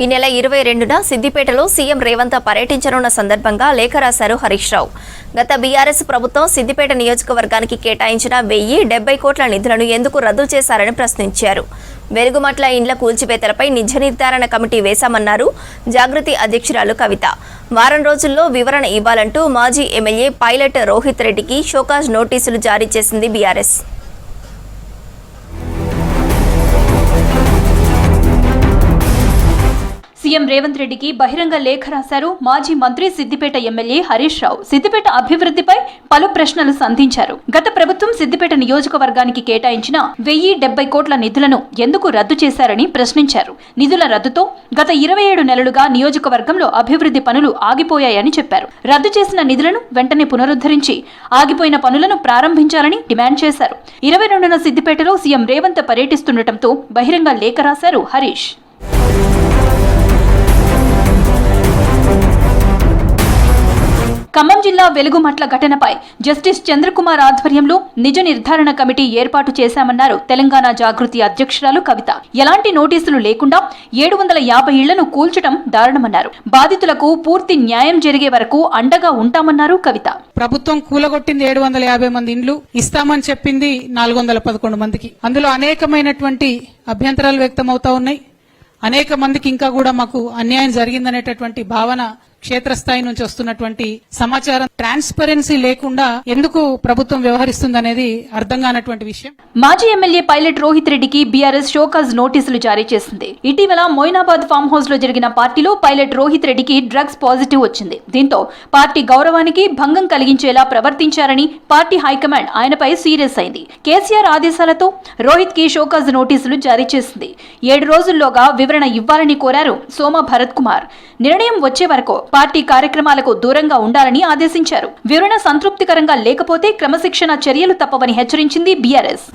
ఈ నెల 22న సిద్దిపేటలో సీఎం రేవంత్ పర్యటించనున్న సందర్భంగా లేఖ రాశారు హరీష్ రావు. గత బీఆర్ఎస్ ప్రభుత్వం సిద్దిపేట నియోజకవర్గానికి కేటాయించిన 1070 కోట్ల నిధులను ఎందుకు రద్దు చేశారని ప్రశ్నించారు. వెలుగుమట్ల ఇండ్ల కూల్చివేతలపై నిజ నిర్ధారణ కమిటీ వేశామన్నారు జాగృతి అధ్యక్షురాలు కవిత. వారం రోజుల్లో వివరణ ఇవ్వాలంటూ మాజీ ఎమ్మెల్యే పైలట్ రోహిత్ రెడ్డికి షోకాజ్ నోటీసులు జారీ చేసింది బీఆర్ఎస్. సీఎం రేవంత్ రెడ్డికి బహిరంగ లేఖ రాశారు మాజీ మంత్రి సిద్దిపేట ఎమ్మెల్యే హరీష్ రావు. సిద్దిపేట అభివృద్ధిపై పలు ప్రశ్నలు సంధించారు. గత ప్రభుత్వం సిద్దిపేట నియోజకవర్గానికి కేటాయించిన 1070 కోట్ల నిధులను ఎందుకు రద్దు చేశారని ప్రశ్నించారు. నిధుల రద్దుతో గత 27 నెలలుగా నియోజకవర్గంలో అభివృద్ధి పనులు ఆగిపోయాయని చెప్పారు. రద్దు చేసిన నిధులను వెంటనే పునరుద్ధరించి ఆగిపోయిన పనులను ప్రారంభించాలని డిమాండ్ చేశారు. 22న సిద్దిపేటలో సీఎం రేవంత్ పర్యటిస్తుండటంతో బహిరంగ లేఖ రాశారు హరీష్. ఖమ్మం జిల్లా వెలుగుమట్ల ఘటనపై జస్టిస్ చంద్రకుమార్ ఆధ్వర్యంలో నిజ నిర్ధారణ కమిటీ ఏర్పాటు చేశామన్నారు తెలంగాణ జాగృతి అధ్యక్షురాలు కవిత. ఎలాంటి నోటీసులు లేకుండా 750 ఇళ్లను కూల్చడం దారుణమన్నారు. బాధితులకు పూర్తి న్యాయం జరిగే వరకు అండగా ఉంటామన్నారు కవిత. ప్రభుత్వం కూలగొట్టింది 750 మంది ఇండ్లు, ఇస్తామని చెప్పింది 411 మందికి. అందులో అనేకమైనటువంటి అభ్యంతరాలు వ్యక్తమవుతా ఉన్నాయి. అనేక మందికి ఇంకా కూడా మాకు అన్యాయం జరిగిందనేటటువంటి భావన క్షేత్రస్థాయి నుంచి వస్తున్నటువంటి సమాచారం ట్రాన్స్పరెన్సీ లేకుండా ఎందుకు ప్రభుత్వం వ్యవహరిస్తుందనేది అర్థం కానటువంటి విషయం. మాజీ ఎమ్మెల్యే పైలట్ రోహిత్ రెడ్డికి బీఆర్ఎస్ షోకాజ్ నోటీసులు జారీ చేసింది. ఇటీవల మోయినాబాద్ ఫామ్ హౌస్ లో జరిగిన పార్టీలో పైలట్ రోహిత్ రెడ్డికి డ్రగ్స్ పాజిటివ్ వచ్చింది. దీంతో పార్టీ గౌరవానికి భంగం కలిగించేలా ప్రవర్తించారని పార్టీ హైకమాండ్ ఆయనపై సీరియస్ అయింది. కేసీఆర్ ఆదేశాలతో రోహిత్ కి షోకాజ్ నోటీసులు జారీ చేసింది. 7 రోజుల్లోగా వివరణ ఇవ్వాలని కోరారు సోమ భరత్ కుమార్. నిర్ణయం వచ్చే వరకు పార్టీ కార్యక్రమాలకు దూరంగా ఉండాలని ఆదేశించారు. వివరణ సంతృప్తికరంగా లేకపోతే క్రమశిక్షణ చర్యలు తప్పవని హెచ్చరించింది బీఆర్ఎస్.